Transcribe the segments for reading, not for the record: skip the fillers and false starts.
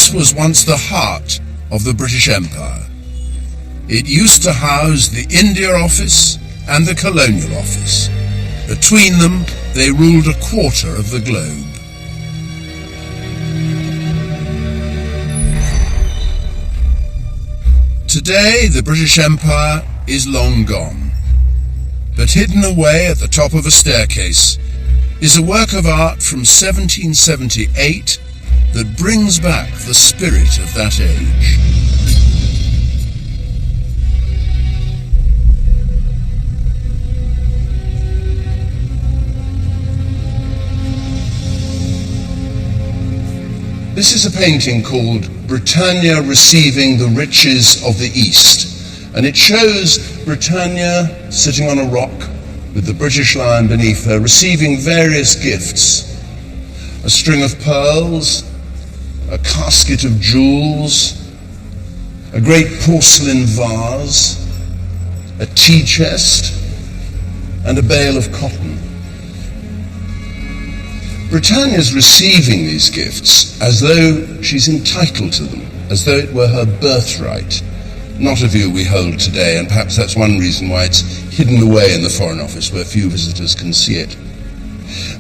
This was once the heart of the British Empire. It used to house the India Office and the Colonial Office. Between them, they ruled a quarter of the globe. Today, the British Empire is long gone, but hidden away at the top of a staircase is a work of art from 1778 that brings back the spirit of that age. This is a painting called Britannia Receiving the Riches of the East, and it shows Britannia sitting on a rock with the British Lion beneath her, receiving various gifts: a string of pearls, a casket of jewels, a great porcelain vase, a tea chest, and a bale of cotton. Britannia's receiving these gifts as though she's entitled to them, as though it were her birthright. Not a view we hold today, and perhaps that's one reason why it's hidden away in the Foreign Office where few visitors can see it.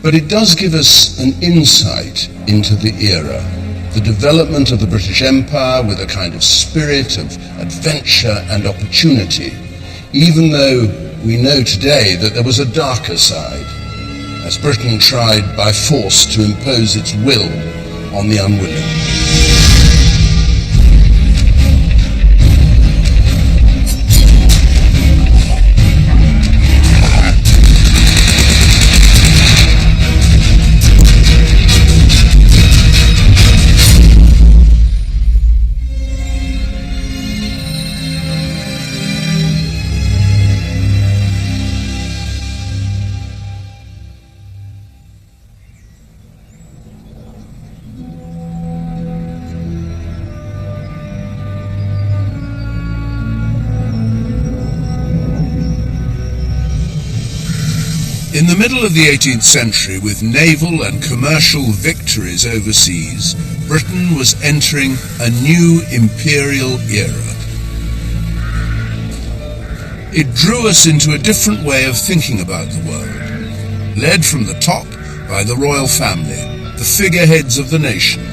But it does give us an insight into the era, the development of the British Empire with a kind of spirit of adventure and opportunity, even though we know today that there was a darker side, as Britain tried by force to impose its will on the unwilling. In the middle of the 18th century, with naval and commercial victories overseas, Britain was entering a new imperial era. It drew us into a different way of thinking about the world, led from the top by the royal family, the figureheads of the nation.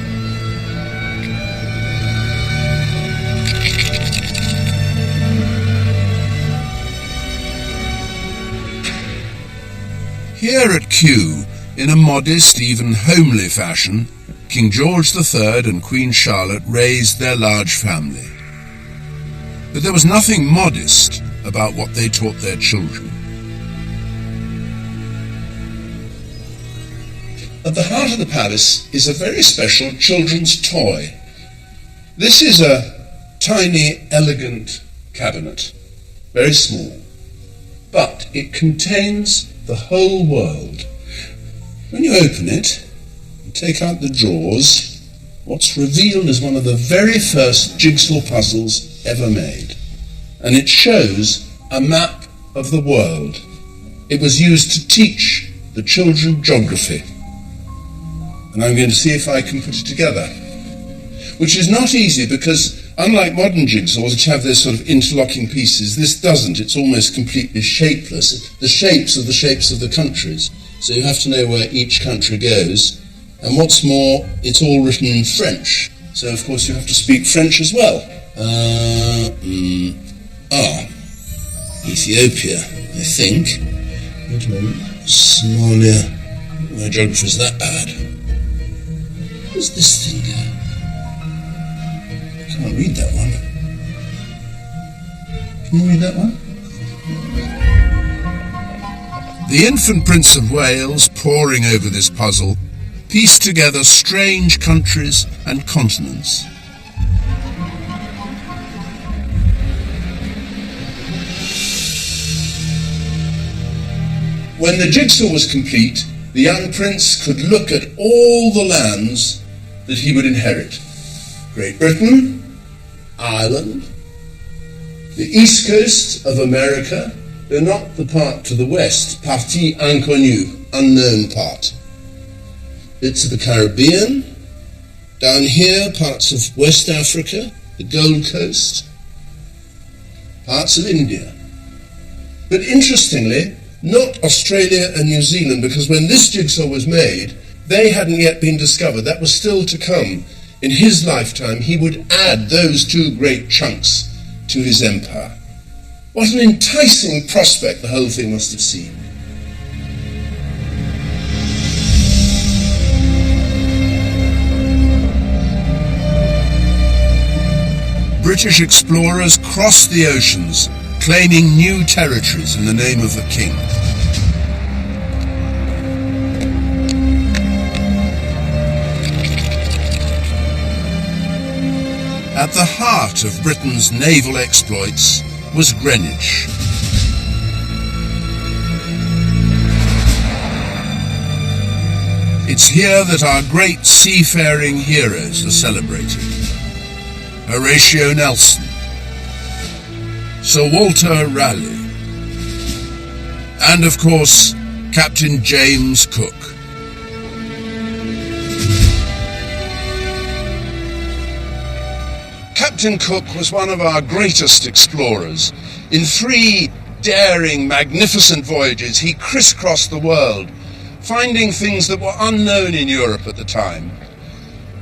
Here at Kew, in a modest, even homely fashion, King George III and Queen Charlotte raised their large family. But there was nothing modest about what they taught their children. At the heart of the palace is a very special children's toy. This is a tiny, elegant cabinet, very small, but it contains the whole world. When you open it and take out the drawers, what's revealed is one of the very first jigsaw puzzles ever made. And it shows a map of the world. It was used to teach the children geography. And I'm going to see if I can put it together, which is not easy because unlike modern jigsaws which have their sort of interlocking pieces, this doesn't. It's almost completely shapeless. The shapes are the shapes of the countries, so you have to know where each country goes. And what's more, it's all written in French, so of course you have to speak French as well. Ethiopia, I think. Wait a moment. Somalia. My geography is that bad. Where's this thing go? I can't read that one. Can you read that one? The infant Prince of Wales, poring over this puzzle, pieced together strange countries and continents. When the jigsaw was complete, the young prince could look at all the lands that he would inherit. Great Britain, Ireland, the east coast of America, though not the part to the west, partie inconnue, unknown part. Bits of the Caribbean, Down here, parts of West Africa, the Gold Coast, parts of India. But interestingly, not Australia and New Zealand, because when this jigsaw was made, they hadn't yet been discovered. That was still to come. In his lifetime, he would add those two great chunks to his empire. What an enticing prospect the whole thing must have seemed. British explorers crossed the oceans, claiming new territories in the name of the king. At the heart of Britain's naval exploits was Greenwich. It's here that our great seafaring heroes are celebrated. Horatio Nelson, Sir Walter Raleigh, and of course, Captain James Cook. Captain Cook was one of our greatest explorers. In 3 daring, magnificent voyages, he crisscrossed the world, finding things that were unknown in Europe at the time.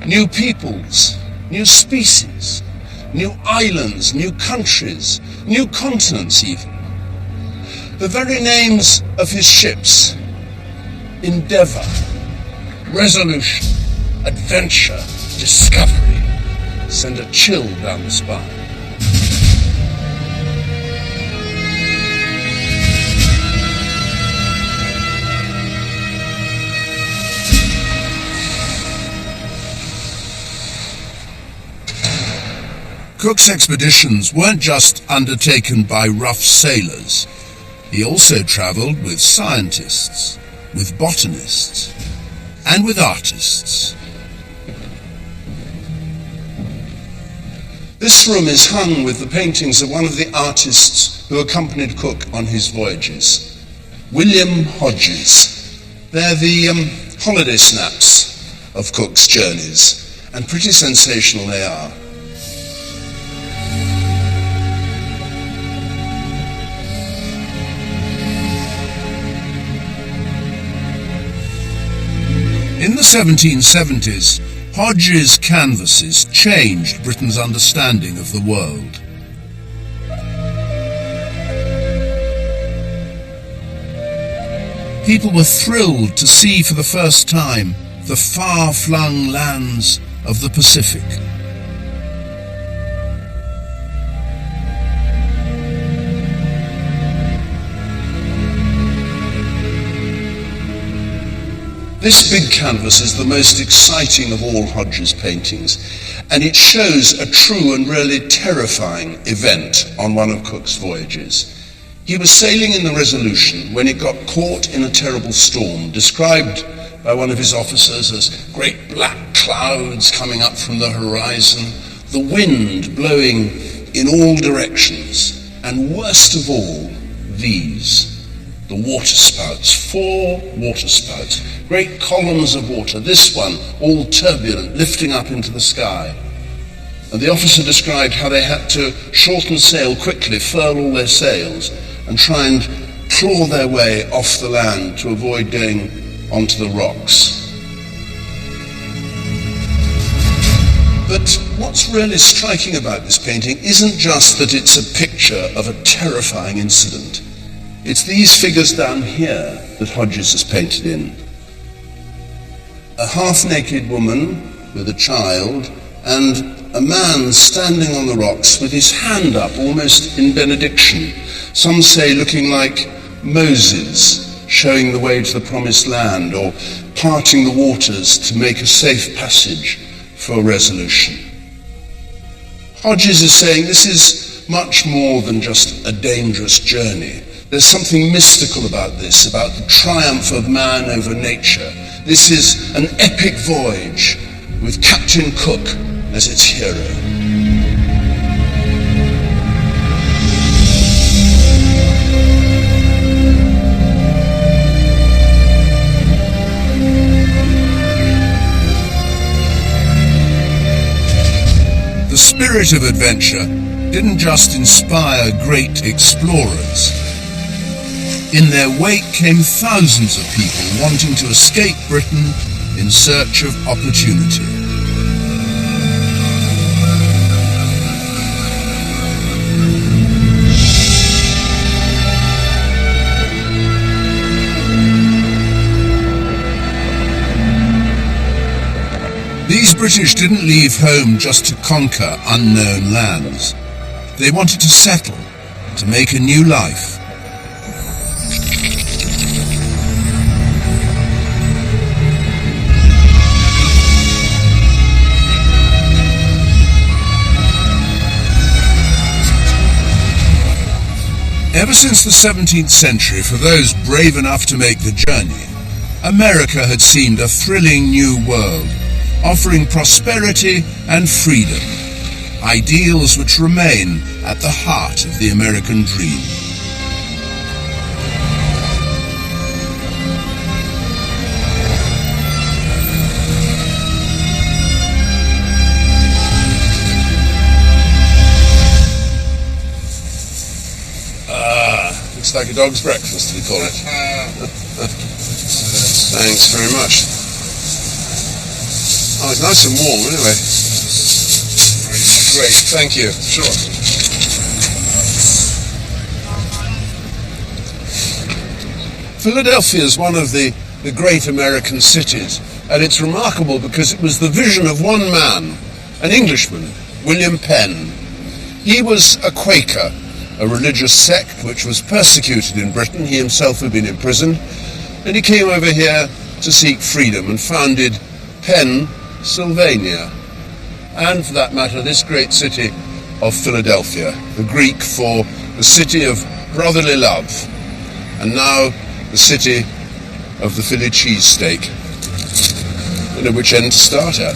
New peoples, new species, new islands, new countries, new continents even. The very names of his ships, Endeavour, Resolution, Adventure, Discovery, send a chill down the spine. Cook's expeditions weren't just undertaken by rough sailors. He also travelled with scientists, with botanists, and with artists. This room is hung with the paintings of one of the artists who accompanied Cook on his voyages, William Hodges. They're the holiday snaps of Cook's journeys, and pretty sensational they are. In the 1770s, Hodges' canvases changed Britain's understanding of the world. People were thrilled to see for the first time the far-flung lands of the Pacific. This big canvas is the most exciting of all Hodges' paintings, and it shows a true and really terrifying event on one of Cook's voyages. He was sailing in the Resolution when it got caught in a terrible storm, described by one of his officers as great black clouds coming up from the horizon, the wind blowing in all directions, and worst of all, these. The waterspouts, 4 waterspouts, great columns of water, this one all turbulent, lifting up into the sky. And the officer described how they had to shorten sail quickly, furl all their sails, and try and claw their way off the land to avoid going onto the rocks. But what's really striking about this painting isn't just that it's a picture of a terrifying incident. It's these figures down here that Hodges has painted in. A half-naked woman with a child and a man standing on the rocks with his hand up almost in benediction. Some say looking like Moses showing the way to the promised land or parting the waters to make a safe passage for Resolution. Hodges is saying this is much more than just a dangerous journey. There's something mystical about this, about the triumph of man over nature. This is an epic voyage with Captain Cook as its hero. spirit of adventure didn't just inspire great explorers. In their wake came thousands of people wanting to escape Britain in search of opportunity. These British didn't leave home just to conquer unknown lands. They wanted to settle, to make a new life. Ever since the 17th century, for those brave enough to make the journey, America had seemed a thrilling new world, offering prosperity and freedom, ideals which remain at the heart of the American dream. Looks like a dog's breakfast, we call it. Thanks very much. Oh, it's nice and warm anyway. Great, thank you. Sure. Philadelphia is one of the great American cities, and it's remarkable because it was the vision of one man, an Englishman, William Penn. He was a Quaker, a religious sect which was persecuted in Britain. He himself had been imprisoned, and he came over here to seek freedom and founded Pennsylvania, and for that matter this great city of Philadelphia, the Greek for the city of brotherly love, and now the city of the Philly cheesesteak. I don't know which end to start at.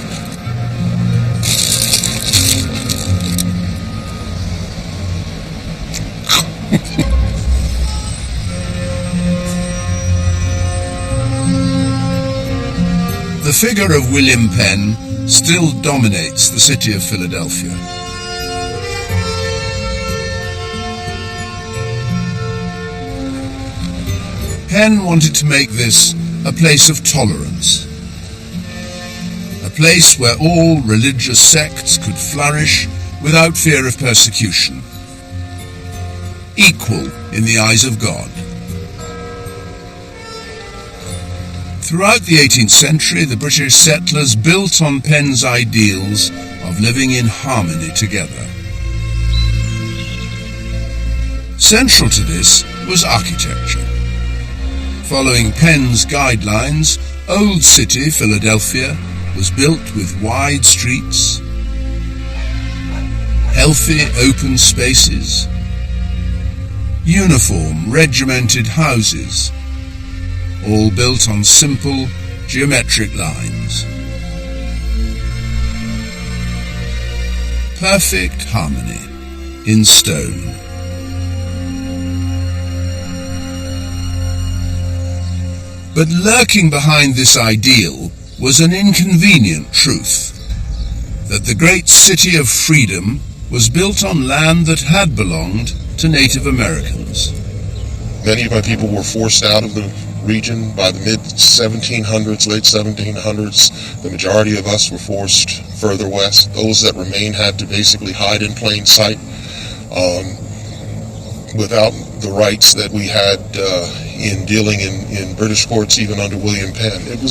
The figure of William Penn still dominates the city of Philadelphia. Penn wanted to make this a place of tolerance, a place where all religious sects could flourish without fear of persecution, equal in the eyes of God. Throughout the 18th century, the British settlers built on Penn's ideals of living in harmony together. Central to this was architecture. Following Penn's guidelines, Old City, Philadelphia, was built with wide streets, healthy open spaces, uniform regimented houses, all built on simple geometric lines. Perfect harmony in stone. But lurking behind this ideal was an inconvenient truth, that the great city of freedom was built on land that had belonged to Native Americans. Many of my people were forced out of the region by the mid-1700s, late 1700s. The majority of us were forced further west. Those that remained had to basically hide in plain sight without the rights that we had in dealing in British courts, even under William Penn. It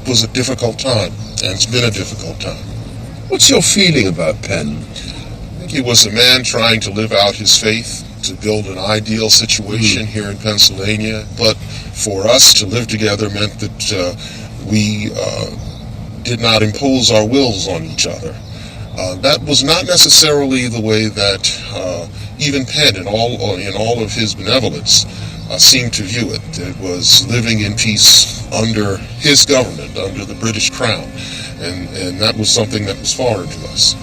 was a difficult time, and it's been a difficult time. What's your feeling about Penn? I think he was a man trying to live out his faith, to build an ideal situation here in Pennsylvania, but for us to live together meant that we did not impose our wills on each other. That was not necessarily the way that even Penn, in all of his benevolence, seemed to view it. It was living in peace under his government, under the British Crown, and that was something that was foreign to us.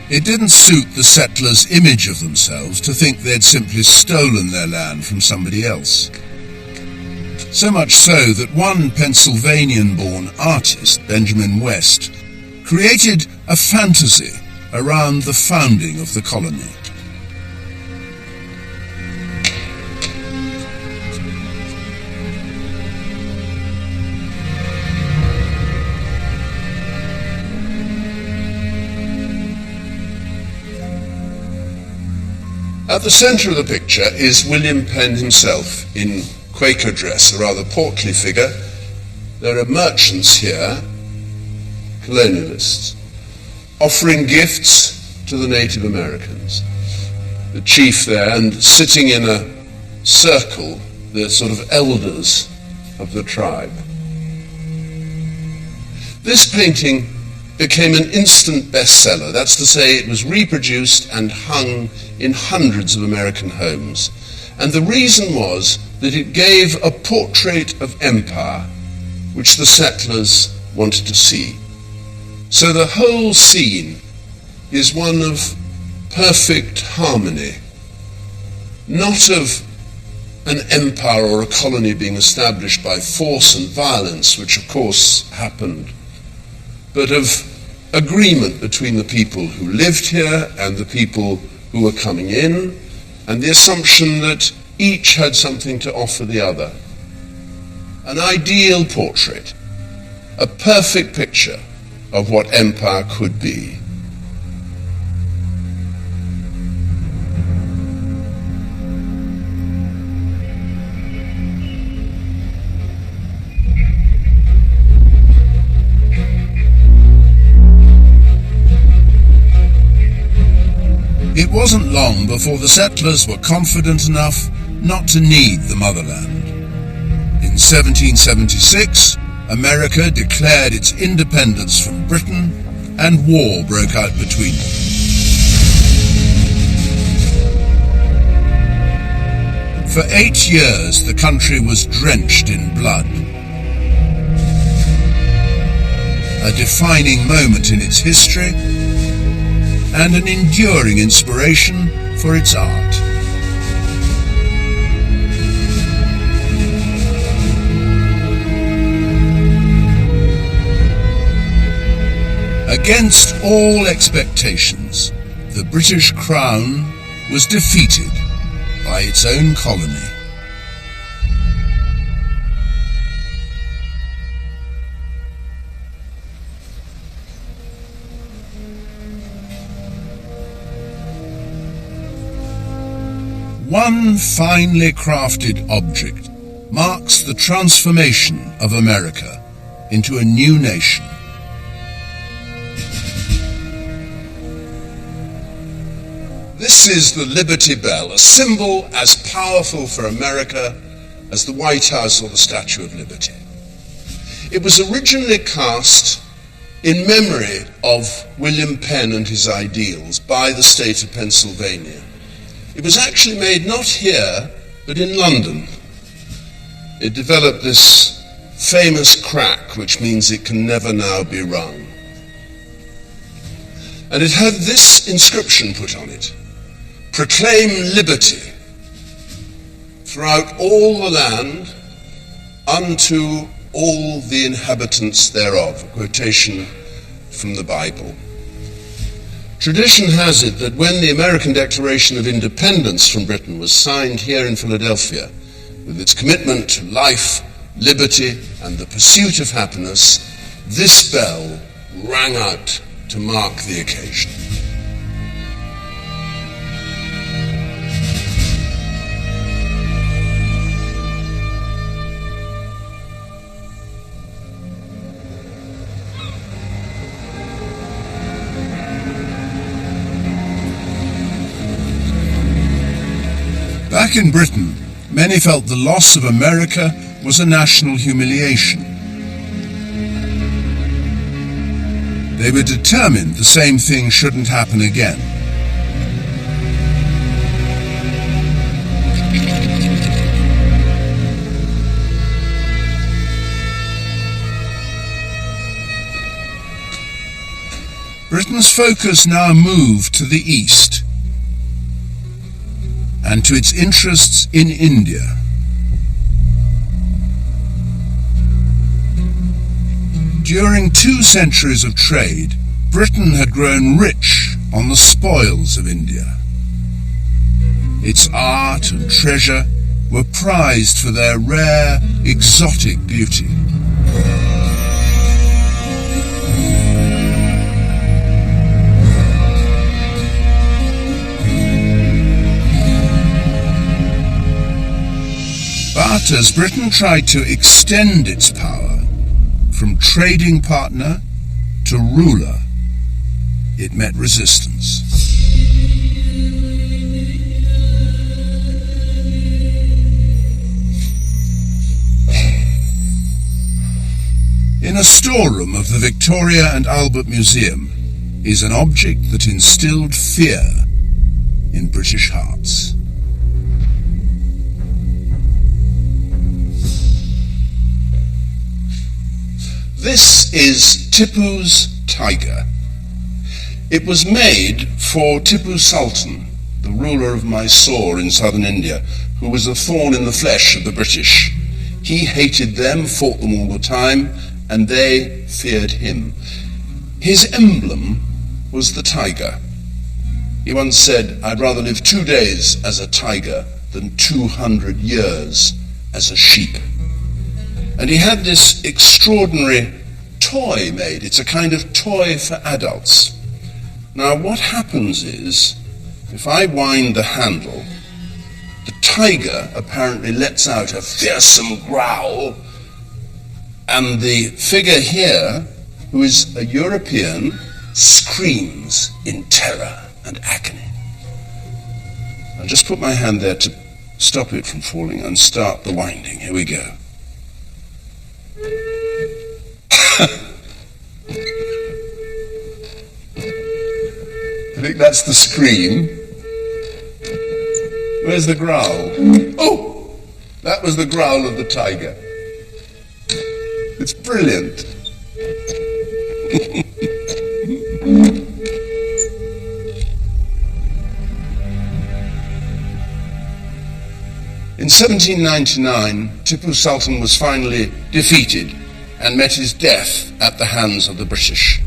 It didn't suit the settlers' image of themselves to think they'd simply stolen their land from somebody else. So much so that one Pennsylvanian-born artist, Benjamin West, created a fantasy around the founding of the colony. At the centre of the picture is William Penn himself in Quaker dress, a rather portly figure. There are merchants here, colonialists, offering gifts to the Native Americans. The chief there, and sitting in a circle, the sort of elders of the tribe. This painting became an instant bestseller. That's to say, it was reproduced and hung in hundreds of American homes. And the reason was that it gave a portrait of empire which the settlers wanted to see. So the whole scene is one of perfect harmony, not of an empire or a colony being established by force and violence, which of course happened, but of agreement between the people who lived here and the people who were coming in, and the assumption that each had something to offer the other. An ideal portrait, a perfect picture of what empire could be. It wasn't long before the settlers were confident enough not to need the motherland. In 1776, America declared its independence from Britain, and war broke out between them. For 8 years, the country was drenched in blood. A defining moment in its history, and an enduring inspiration for its art. Against all expectations, the British Crown was defeated by its own colony. One finely crafted object marks the transformation of America into a new nation. This is the Liberty Bell, a symbol as powerful for America as the White House or the Statue of Liberty. It was originally cast in memory of William Penn and his ideals by the state of Pennsylvania. It was actually made not here, but in London. It developed this famous crack, which means it can never now be rung. And it had this inscription put on it: "Proclaim liberty throughout all the land unto all the inhabitants thereof," a quotation from the Bible. Tradition has it that when the American Declaration of Independence from Britain was signed here in Philadelphia, with its commitment to life, liberty, and the pursuit of happiness, this bell rang out to mark the occasion. Back in Britain, many felt the loss of America was a national humiliation. They were determined the same thing shouldn't happen again. Britain's focus now moved to the east and to its interests in India. During 2 centuries of trade, Britain had grown rich on the spoils of India. Its art and treasure were prized for their rare, exotic beauty. But as Britain tried to extend its power from trading partner to ruler, it met resistance. In a storeroom of the Victoria and Albert Museum is an object that instilled fear in British hearts. This is Tipu's tiger. It was made for Tipu Sultan, the ruler of Mysore in southern India, who was a thorn in the flesh of the British. He hated them, fought them all the time, and they feared him. His emblem was the tiger. He once said, "I'd rather live 2 days as a tiger than 200 years as a sheep." And he had this extraordinary toy made. It's a kind of toy for adults. Now what happens is, if I wind the handle, the tiger apparently lets out a fearsome growl, and the figure here, who is a European, screams in terror and agony. I'll just put my hand there to stop it from falling and start the winding. Here we go. I think that's the scream. Where's the growl? Oh! That was the growl of the tiger. It's brilliant. In 1799, Tipu Sultan was finally defeated and met his death at the hands of the British.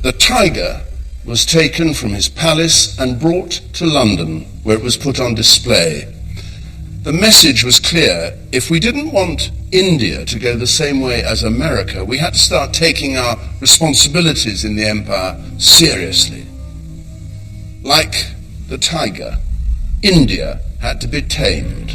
The tiger was taken from his palace and brought to London, where it was put on display. The message was clear. If we didn't want India to go the same way as America, we had to start taking our responsibilities in the empire seriously. Like the tiger, India had to be tamed.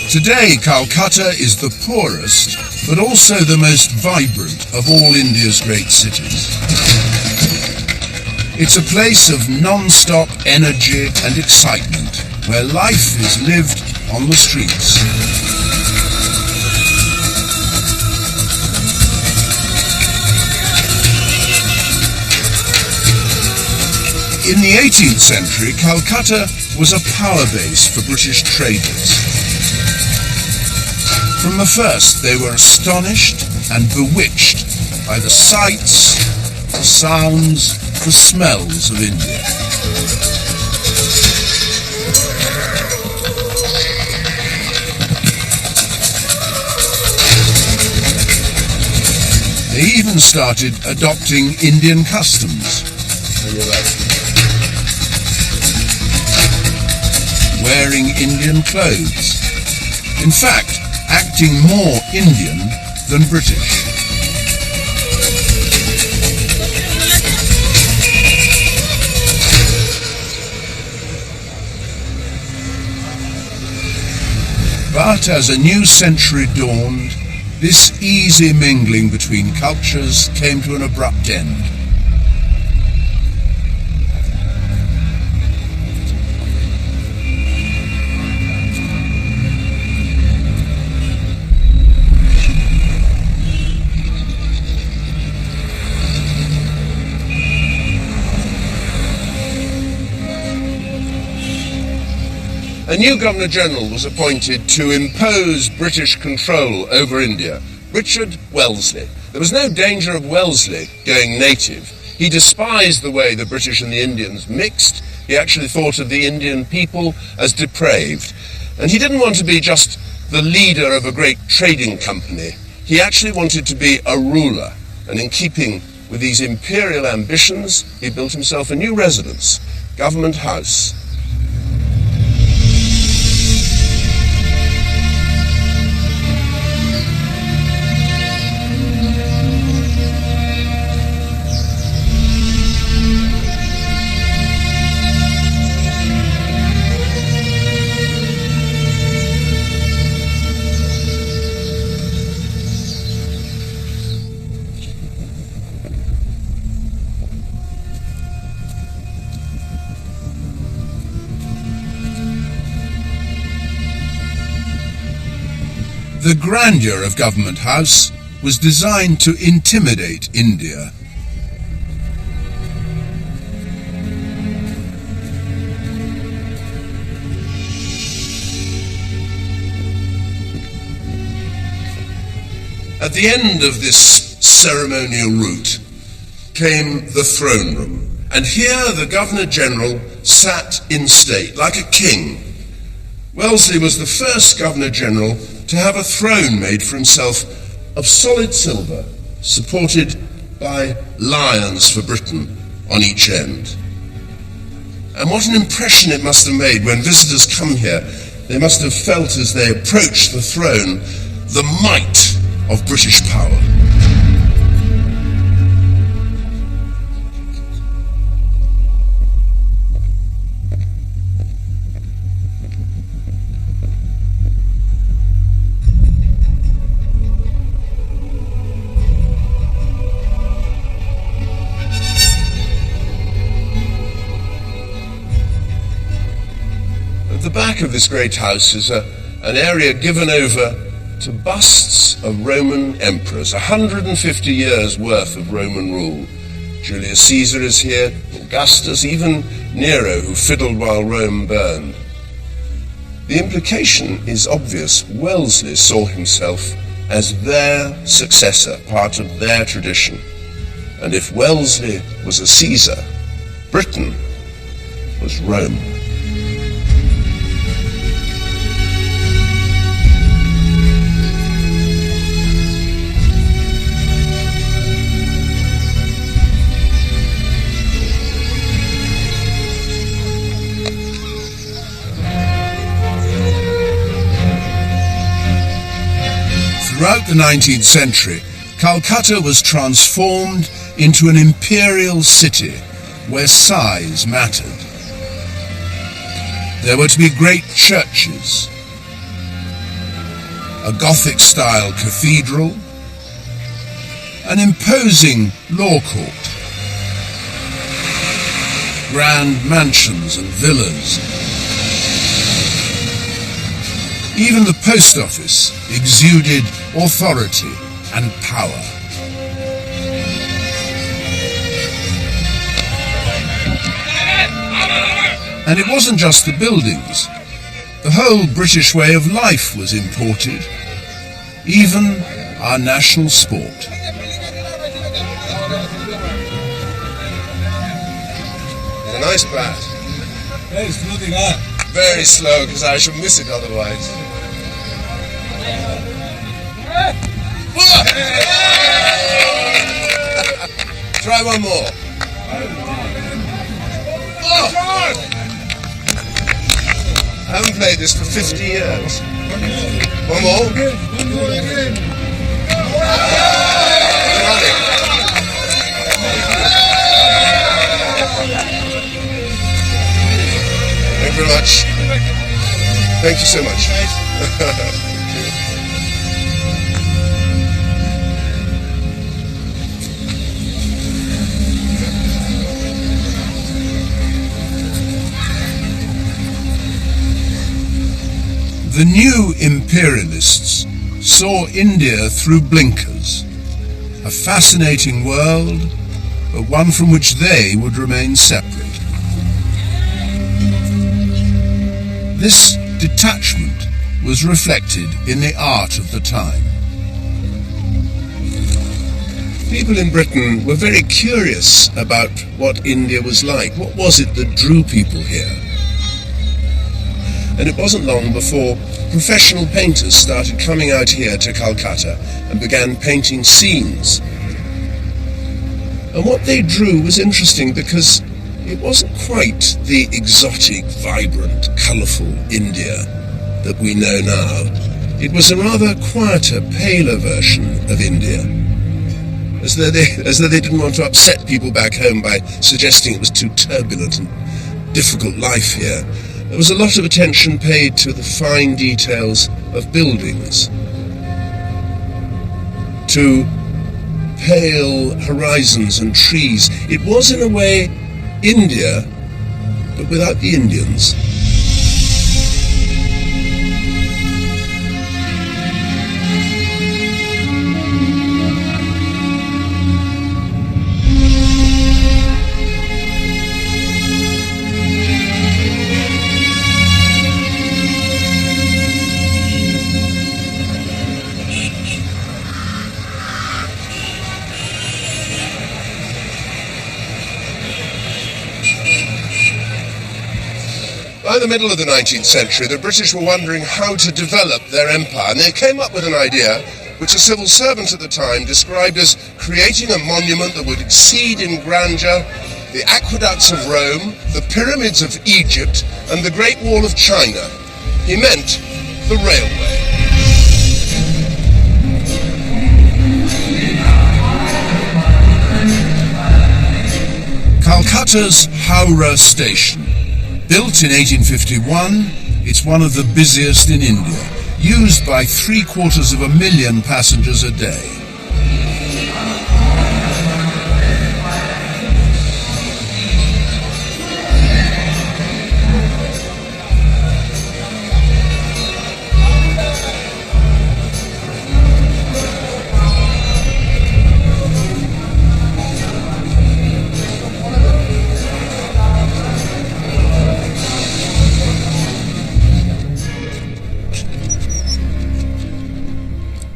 Today, Calcutta is the poorest, but also the most vibrant of all India's great cities. It's a place of non-stop energy and excitement, where life is lived on the streets. In the 18th century, Calcutta was a power base for British traders. From the first, they were astonished and bewitched by the sights, the sounds, the smells of India. They even started adopting Indian customs. Wearing Indian clothes. In fact, acting more Indian than British. But as a new century dawned, this easy mingling between cultures came to an abrupt end. A new Governor-General was appointed to impose British control over India, Richard Wellesley. There was no danger of Wellesley going native. He despised the way the British and the Indians mixed. He actually thought of the Indian people as depraved. And he didn't want to be just the leader of a great trading company. He actually wanted to be a ruler. And in keeping with these imperial ambitions, he built himself a new residence, Government House. The grandeur of Government House was designed to intimidate India. At the end of this ceremonial route came the throne room, and here the Governor-General sat in state like a king. Wellesley was the first Governor-General to have a throne made for himself of solid silver, supported by lions for Britain on each end. And what an impression it must have made when visitors come here. They must have felt as they approached the throne the might of British power. At the back of this great house is an area given over to busts of Roman emperors, 150 years worth of Roman rule. Julius Caesar is here, Augustus, even Nero, who fiddled while Rome burned. The implication is obvious. Wellesley saw himself as their successor, part of their tradition. And if Wellesley was a Caesar, Britain was Rome. Throughout the 19th century, Calcutta was transformed into an imperial city where size mattered. There were to be great churches, a Gothic-style cathedral, an imposing law court, grand mansions and villas. Even the post office exuded authority and power. And it wasn't just the buildings. The whole British way of life was imported, even our national sport. A nice bat. Very slow, because I shall miss it otherwise. Try one more. I haven't played this for 50 years. One more. Thank you very much. Thank you so much. The new imperialists saw India through blinkers, a fascinating world, but one from which they would remain separate. This detachment was reflected in the art of the time. People in Britain were very curious about what India was like. What was it that drew people here? And it wasn't long before professional painters started coming out here to Calcutta and began painting scenes. And what they drew was interesting because it wasn't quite the exotic, vibrant, colourful India that we know now. It was a rather quieter, paler version of India, as though they didn't want to upset people back home by suggesting it was too turbulent and difficult life here. There was a lot of attention paid to the fine details of buildings, to pale horizons and trees. It was, in a way, India, but without the Indians. By the middle of the 19th century, the British were wondering how to develop their empire, and they came up with an idea which a civil servant at the time described as creating a monument that would exceed in grandeur the aqueducts of Rome, the pyramids of Egypt, and the Great Wall of China. He meant the railway. Calcutta's Howrah Station. Built in 1851, it's one of the busiest in India, used by 750,000 passengers a day.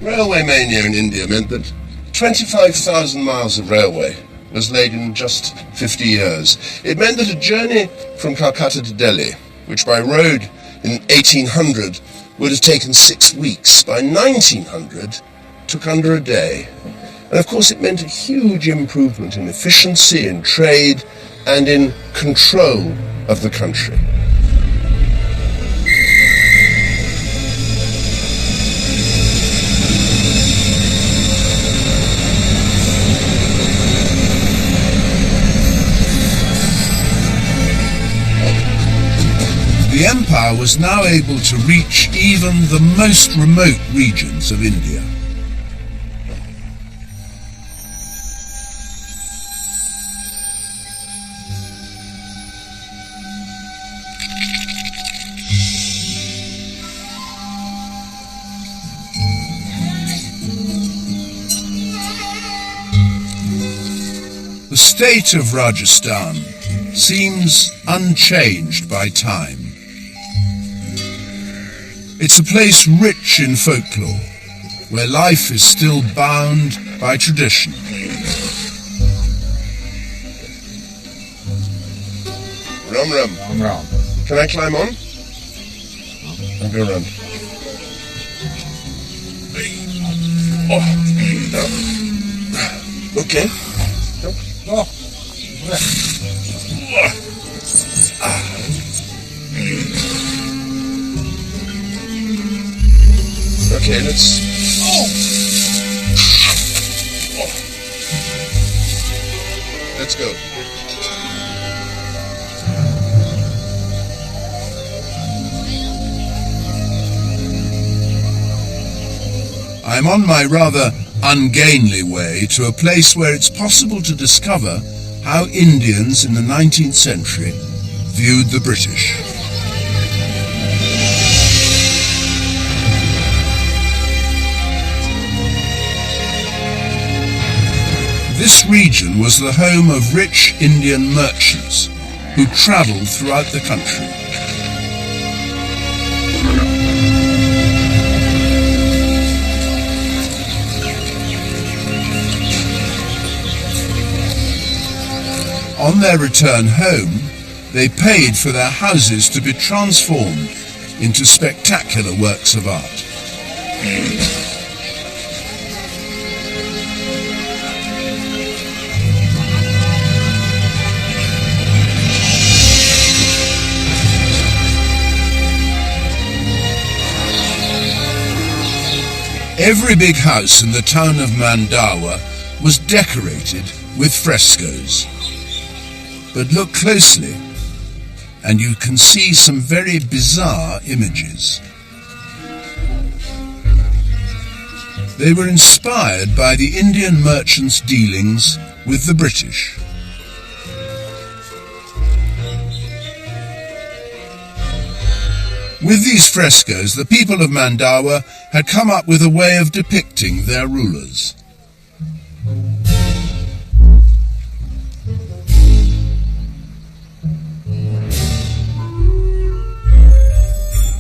Railway mania in India meant that 25,000 miles of railway was laid in just 50 years. It meant that a journey from Calcutta to Delhi, which by road in 1800 would have taken 6 weeks, by 1900 took under a day. And of course it meant a huge improvement in efficiency, in trade, and in control of the country. The empire was now able to reach even the most remote regions of India. The state of Rajasthan seems unchanged by time. It's a place rich in folklore, where life is still bound by tradition. Ram Ram. Ram Ram. Can I climb on? I'll go around. Oh. Okay. Oh. Okay, let's... Let's go. I'm on my rather ungainly way to a place where it's possible to discover how Indians in the 19th century viewed the British. This region was the home of rich Indian merchants who travelled throughout the country. On their return home, they paid for their houses to be transformed into spectacular works of art. Every big house in the town of Mandawa was decorated with frescoes. But look closely, and you can see some very bizarre images. They were inspired by the Indian merchants' dealings with the British. With these frescoes, the people of Mandawa had come up with a way of depicting their rulers.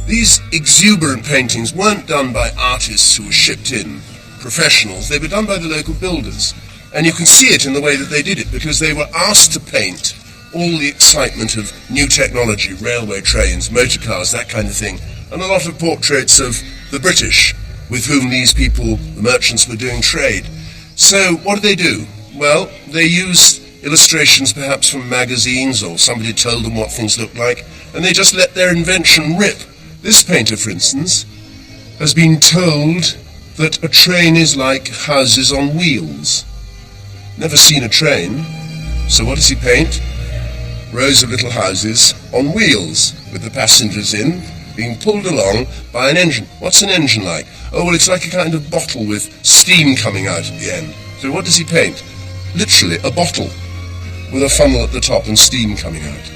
These exuberant paintings weren't done by artists who were shipped in, professionals. They were done by the local builders. And you can see it in the way that they did it, because they were asked to paint all the excitement of new technology, railway trains, motor cars, that kind of thing, and a lot of portraits of the British with whom these people, the merchants, were doing trade. So what do? Well, they used illustrations perhaps from magazines, or somebody told them what things looked like, and they just let their invention rip. This painter, for instance, has been told that a train is like houses on wheels. Never seen a train, so what does he paint? Rows of little houses on wheels, with the passengers in, being pulled along by an engine. What's an engine like? Oh, well, it's like a kind of bottle with steam coming out at the end. So what does he paint? Literally, a bottle with a funnel at the top and steam coming out.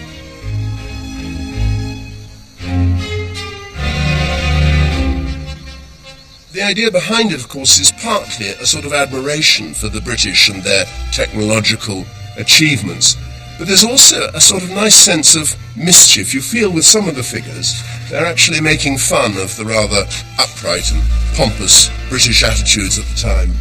The idea behind it, of course, is partly a sort of admiration for the British and their technological achievements. But there's also a sort of nice sense of mischief. You feel with some of the figures, they're actually making fun of the rather upright and pompous British attitudes at the time.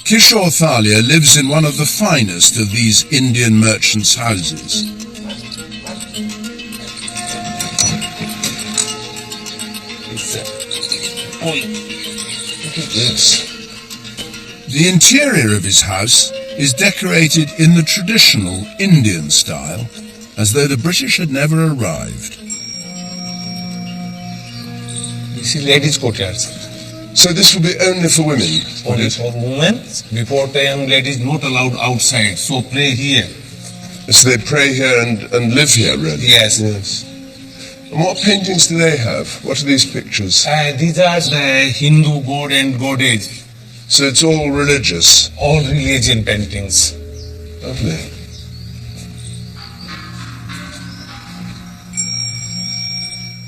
Kishore Thalia lives in one of the finest of these Indian merchants' houses. The interior of his house is decorated in the traditional Indian style, as though the British had never arrived. This is ladies' courtyards. So this will be only for women? Only for women. Before the young ladies not allowed outside, so pray here. So they pray here and live here, really? Yes. And what paintings do they have? What are these pictures? These are the Hindu god and goddess. So it's all religious? All religion paintings. Lovely.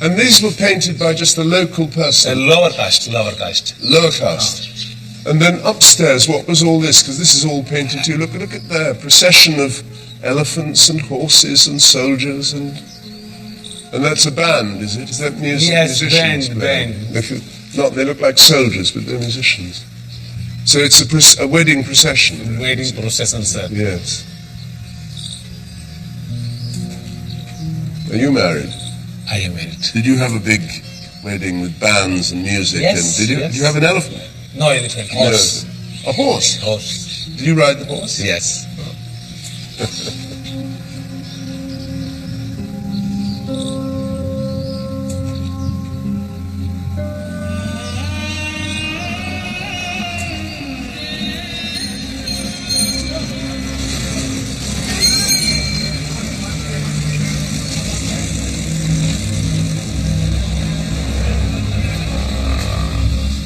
And these were painted by just a local person? Lower caste. Lower caste. And then upstairs, what was all this? Because this is all painted too. Look at there, procession of elephants and horses and soldiers and that's a band, is it? Is that music? Yes, musicians band. They look like soldiers, but they're musicians. So it's a wedding procession. Wedding procession, sir. Yes. Are you married? I am married. Did you have a big wedding with bands and music? Yes. And did you have an elephant? No elephant. Horse. A horse? Horse. Did you ride the horse? Yes.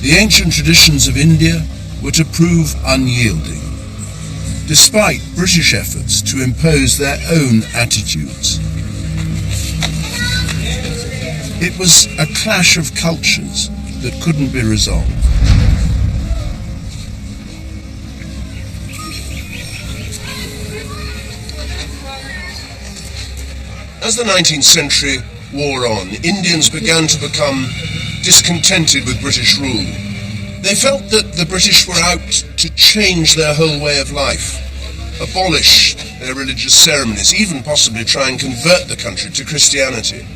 The ancient traditions of India were to prove unyielding, despite British efforts to impose their own attitudes. It was a clash of cultures that couldn't be resolved. As the 19th century wore on, Indians began to become discontented with British rule. They felt that the British were out to change their whole way of life, abolish their religious ceremonies, even possibly try and convert the country to Christianity.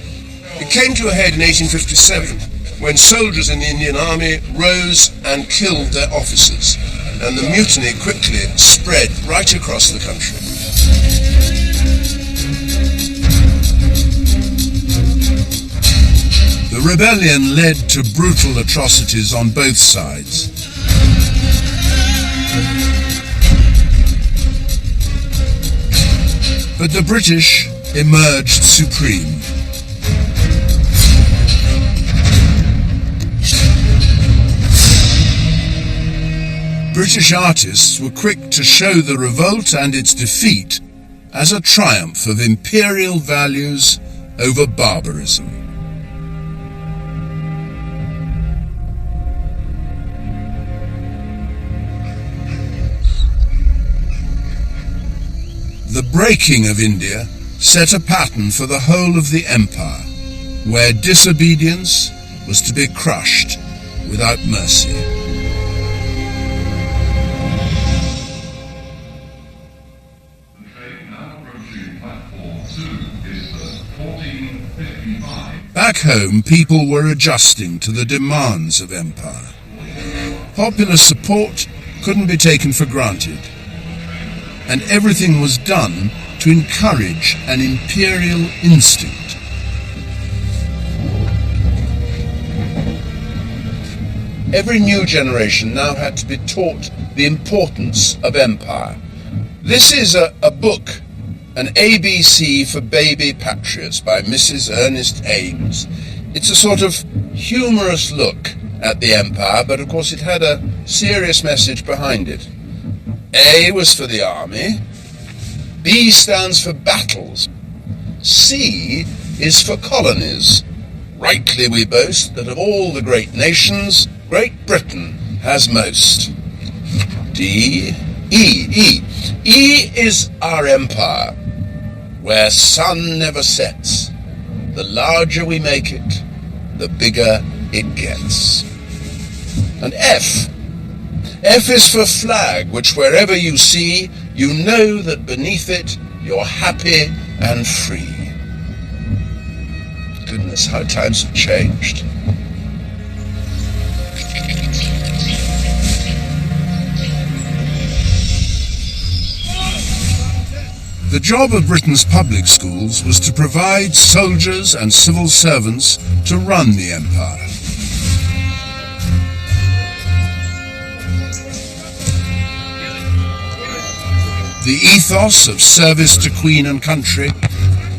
It came to a head in 1857 when soldiers in the Indian Army rose and killed their officers, and the mutiny quickly spread right across the country. The rebellion led to brutal atrocities on both sides. But the British emerged supreme. British artists were quick to show the revolt and its defeat as a triumph of imperial values over barbarism. The breaking of India set a pattern for the whole of the empire, where disobedience was to be crushed without mercy. Back home, people were adjusting to the demands of empire. Popular support couldn't be taken for granted, and everything was done to encourage an imperial instinct. Every new generation now had to be taught the importance of empire. This is a book, an ABC for Baby Patriots by Mrs. Ernest Ames. It's a sort of humorous look at the empire, but of course it had a serious message behind it. A was for the army, B stands for battles, C is for colonies. Rightly we boast that of all the great nations, Great Britain has most. D, E is our empire, where sun never sets. The larger we make it, the bigger it gets. And F is for flag, which wherever you see, you know that beneath it you're happy and free. Goodness, how times have changed. The job of Britain's public schools was to provide soldiers and civil servants to run the empire. The ethos of service to Queen and country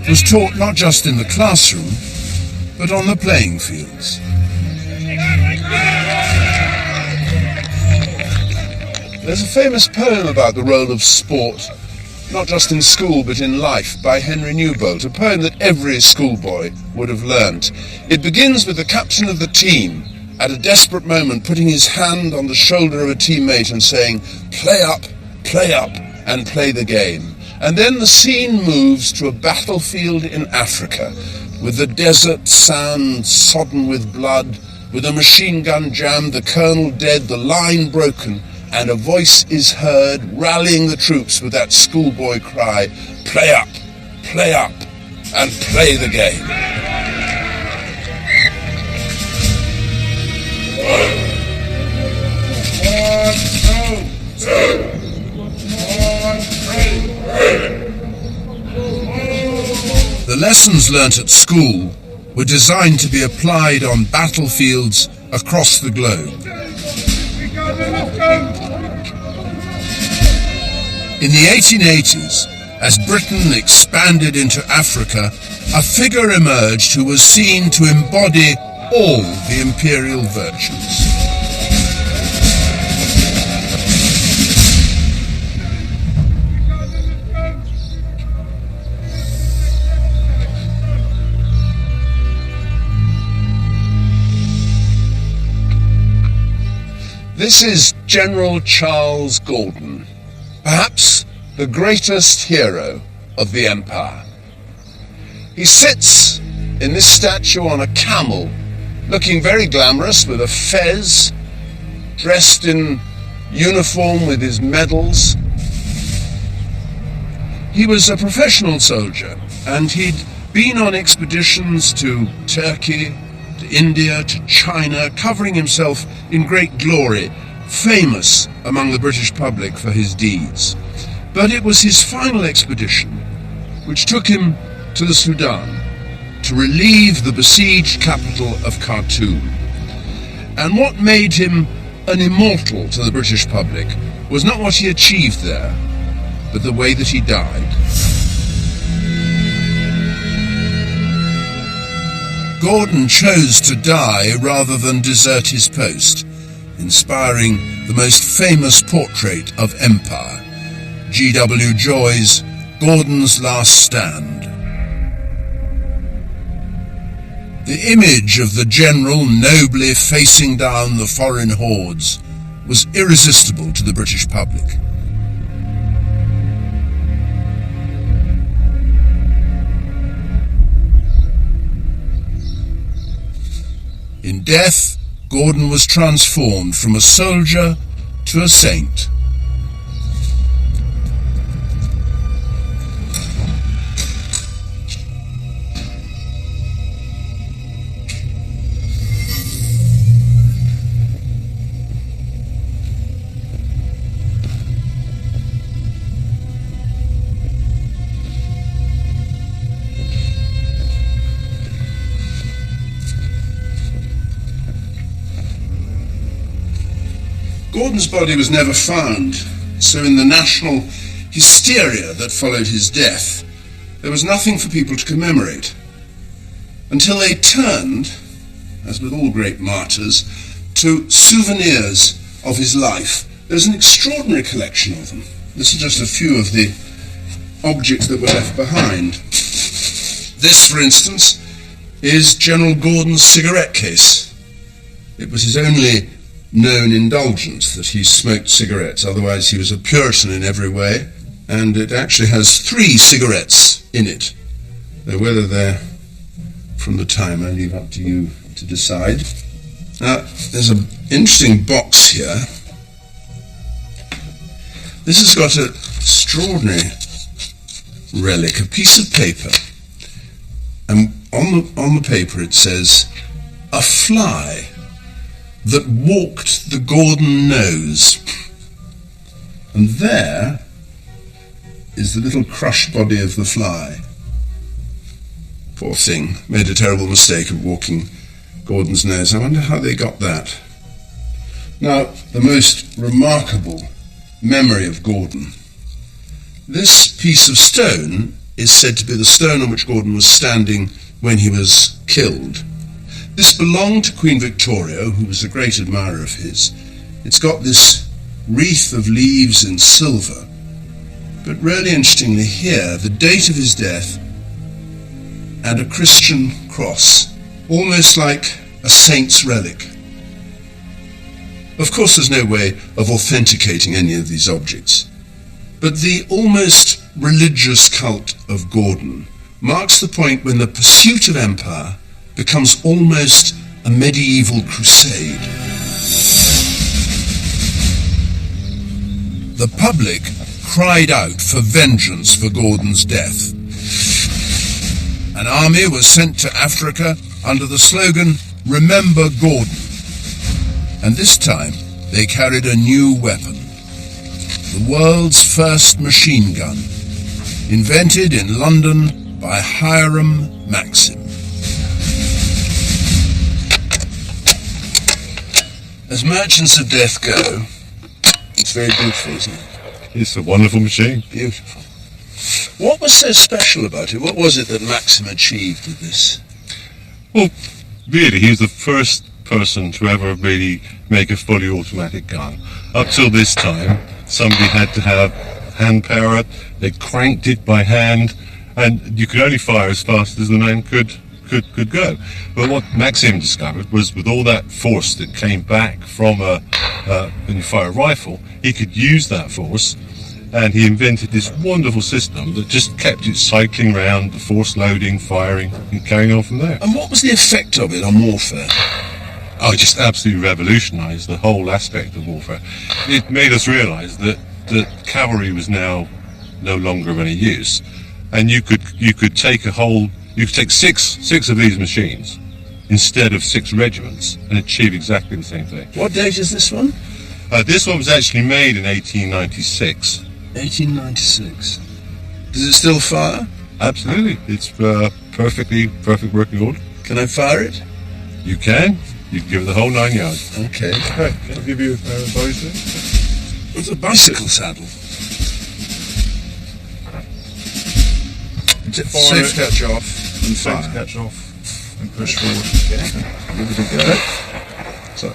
was taught not just in the classroom, but on the playing fields. There's a famous poem about the role of sport, not just in school but in life, by Henry Newbolt, a poem that every schoolboy would have learnt. It begins with the captain of the team at a desperate moment putting his hand on the shoulder of a teammate and saying, play up, and play the game. And then the scene moves to a battlefield in Africa, with the desert sand sodden with blood, with a machine gun jammed, the colonel dead, the line broken, and a voice is heard rallying the troops with that schoolboy cry, play up, and play the game. 1, 2. The lessons learnt at school were designed to be applied on battlefields across the globe. In the 1880s, as Britain expanded into Africa, a figure emerged who was seen to embody all the imperial virtues. This is General Charles Gordon, perhaps the greatest hero of the empire. He sits in this statue on a camel, looking very glamorous with a fez, dressed in uniform with his medals. He was a professional soldier, and he'd been on expeditions to Turkey, to India, to China, covering himself in great glory, famous among the British public for his deeds. But it was his final expedition which took him to the Sudan to relieve the besieged capital of Khartoum. And what made him an immortal to the British public was not what he achieved there, but the way that he died. Gordon chose to die rather than desert his post, inspiring the most famous portrait of empire, G.W. Joy's Gordon's Last Stand. The image of the general nobly facing down the foreign hordes was irresistible to the British public. In death, Gordon was transformed from a soldier to a saint. Gordon's body was never found, so in the national hysteria that followed his death, there was nothing for people to commemorate. Until they turned, as with all great martyrs, to souvenirs of his life. There's an extraordinary collection of them. This is just a few of the objects that were left behind. This, for instance, is General Gordon's cigarette case. It was his only known indulgence that he smoked cigarettes, otherwise he was a Puritan in every way, and it actually has 3 cigarettes in it. Though whether they're from the time, I leave up to you to decide. Now, there's an interesting box here. This has got an extraordinary relic, a piece of paper, and on the paper it says, "A fly that walked the Gordon nose." And there is the little crushed body of the fly. Poor thing, made a terrible mistake of walking Gordon's nose. I wonder how they got that. Now, the most remarkable memory of Gordon. This piece of stone is said to be the stone on which Gordon was standing when he was killed. This belonged to Queen Victoria, who was a great admirer of his. It's got this wreath of leaves in silver. But really interestingly here, the date of his death and a Christian cross, almost like a saint's relic. Of course, there's no way of authenticating any of these objects, but the almost religious cult of Gordon marks the point when the pursuit of empire becomes almost a medieval crusade. The public cried out for vengeance for Gordon's death. An army was sent to Africa under the slogan, "Remember Gordon." And this time they carried a new weapon, the world's first machine gun, invented in London by Hiram Maxim. As Merchants of Death go, it's very beautiful, isn't it? It's a wonderful machine. Beautiful. What was so special about it? What was it that Maxim achieved with this? Well, really, he was the first person to ever really make a fully automatic gun. Up till this time, somebody had to have hand power. They cranked it by hand, and you could only fire as fast as the man could go. But what Maxim discovered was, with all that force that came back from when you fire a rifle, he could use that force, and he invented this wonderful system that just kept it cycling around, the force loading, firing, and carrying on from there. And what was the effect of it on warfare? Oh, it just absolutely revolutionised the whole aspect of warfare. It made us realise that cavalry was now no longer of any use, and you could take six of these machines instead of 6 regiments and achieve exactly the same thing. What date is this one? This one was actually made in 1896. 1896. Does it still fire? Absolutely. It's perfect working order. Can I fire it? You can. You can give it the whole 9 yards. Okay. Okay, I'll give you a bicycle. It's a bicycle saddle. Safe catch off and fire. Safe catch off and push forward. Okay. Give it a go. So.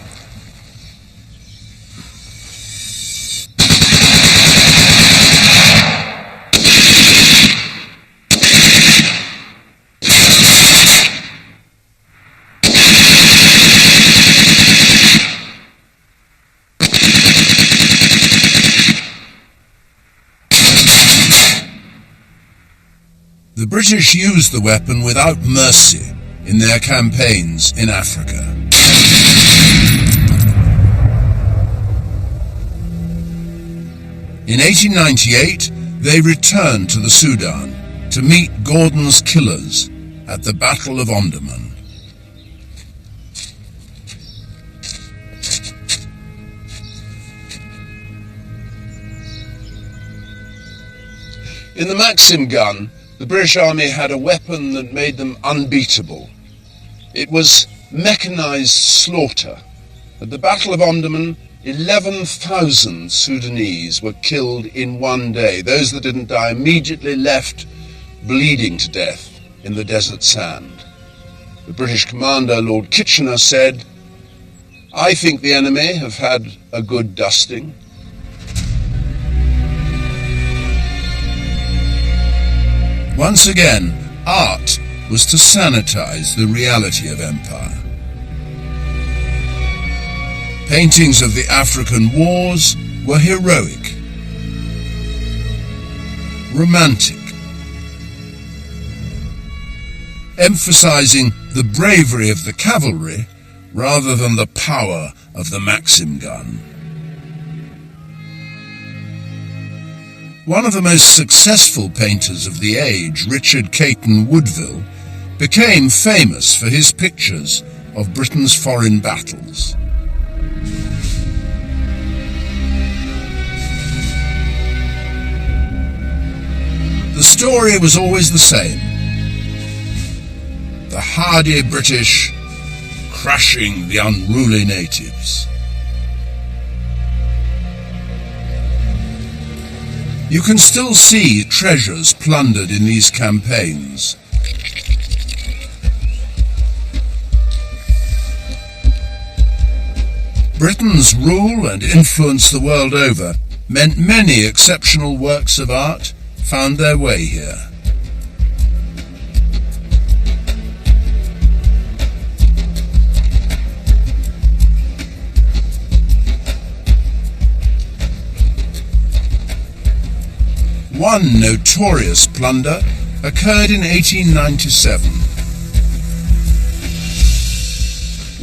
The British used the weapon without mercy in their campaigns in Africa. In 1898, they returned to the Sudan to meet Gordon's killers at the Battle of Omdurman. In the Maxim gun, the British Army had a weapon that made them unbeatable. It was mechanized slaughter. At the Battle of Omdurman, 11,000 Sudanese were killed in one day. Those that didn't die immediately left bleeding to death in the desert sand. The British commander, Lord Kitchener, said, "I think the enemy have had a good dusting." Once again, art was to sanitize the reality of empire. Paintings of the African wars were heroic, romantic, emphasizing the bravery of the cavalry rather than the power of the Maxim gun. One of the most successful painters of the age, Richard Caton Woodville, became famous for his pictures of Britain's foreign battles. The story was always the same. The hardy British crushing the unruly natives. You can still see treasures plundered in these campaigns. Britain's rule and influence the world over meant many exceptional works of art found their way here. One notorious plunder occurred in 1897.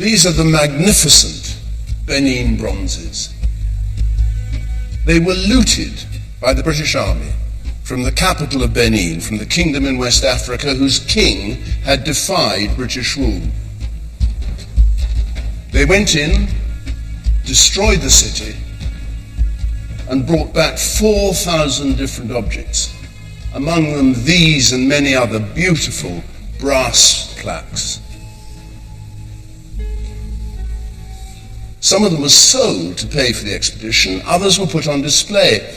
These are the magnificent Benin bronzes. They were looted by the British Army from the capital of Benin, from the kingdom in West Africa whose king had defied British rule. They went in, destroyed the city, and brought back 4,000 different objects, among them these and many other beautiful brass plaques. Some of them were sold to pay for the expedition, others were put on display.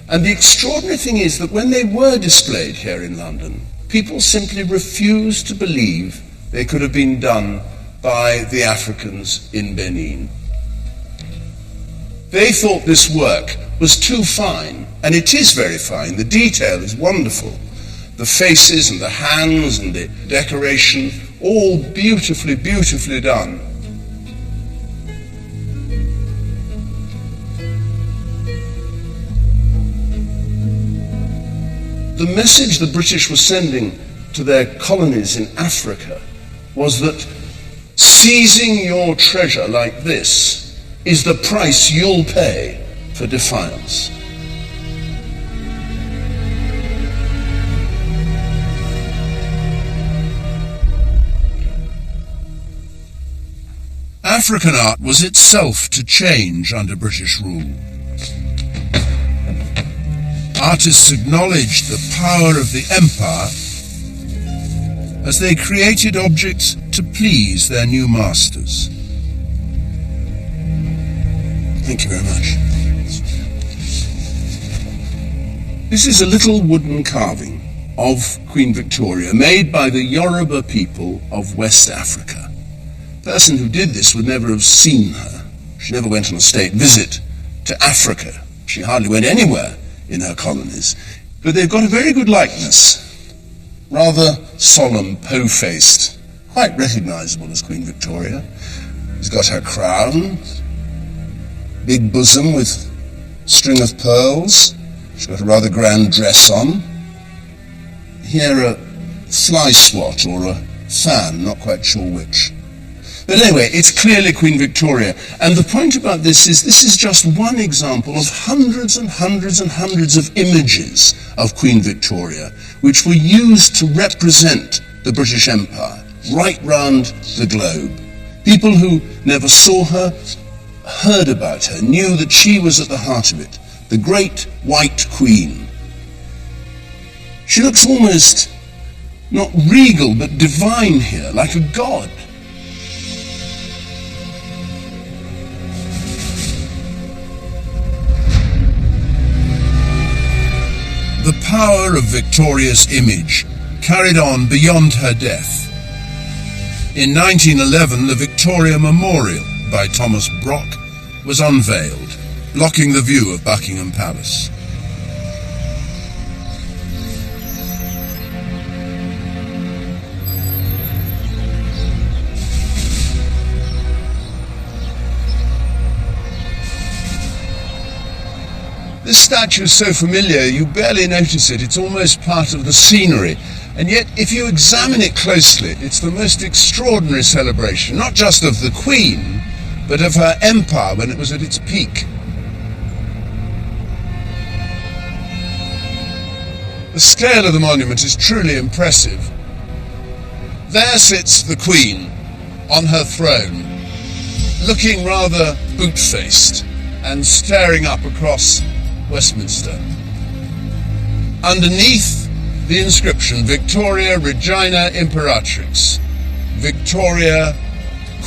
And the extraordinary thing is that when they were displayed here in London, people simply refused to believe they could have been done by the Africans in Benin. They thought this work was too fine, and it is very fine. The detail is wonderful. The faces and the hands and the decoration, all beautifully, beautifully done. The message the British were sending to their colonies in Africa was that seizing your treasure like this is the price you'll pay for defiance. African art was itself to change under British rule. Artists acknowledged the power of the empire as they created objects to please their new masters. Thank you very much. This is a little wooden carving of Queen Victoria made by the Yoruba people of West Africa. The person who did this would never have seen her. She never went on a state visit to Africa. She hardly went anywhere in her colonies. But they've got a very good likeness. Rather solemn, po-faced, quite recognizable as Queen Victoria. She's got her crown, big bosom with string of pearls. She's got a rather grand dress on. Here a fly swat or a fan, not quite sure which. But anyway, it's clearly Queen Victoria. And the point about this is just one example of hundreds and hundreds and hundreds of images of Queen Victoria, which were used to represent the British Empire right round the globe. People who never saw her, heard about her, knew that she was at the heart of it, the great white queen. She looks almost not regal but divine here, like a god. The power of Victoria's image carried on beyond her death. In 1911, the Victoria Memorial by Thomas Brock was unveiled, blocking the view of Buckingham Palace. This statue is so familiar, you barely notice it. It's almost part of the scenery. And yet, if you examine it closely, it's the most extraordinary celebration, not just of the Queen, but of her empire when it was at its peak. The scale of the monument is truly impressive. There sits the Queen on her throne, looking rather boot-faced and staring up across Westminster. Underneath the inscription, Victoria Regina Imperatrix, Victoria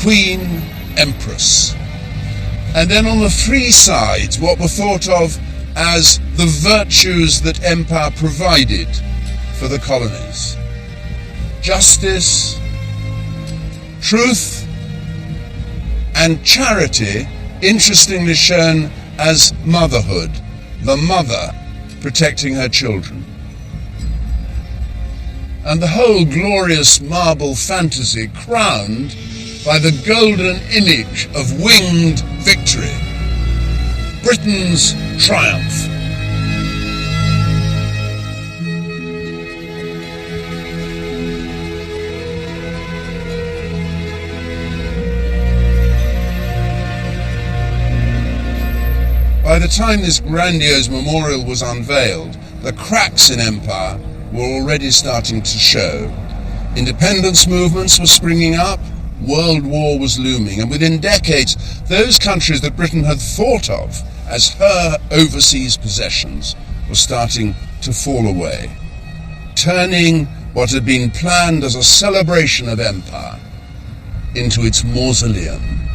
Queen Empress. And then on the three sides, what were thought of as the virtues that empire provided for the colonies. Justice, truth, and charity, interestingly shown as motherhood, the mother protecting her children. And the whole glorious marble fantasy crowned by the golden image of winged victory, Britain's triumph. By the time this grandiose memorial was unveiled, the cracks in empire were already starting to show. Independence movements were springing up, World War was looming, and within decades, those countries that Britain had thought of as her overseas possessions were starting to fall away, turning what had been planned as a celebration of empire into its mausoleum.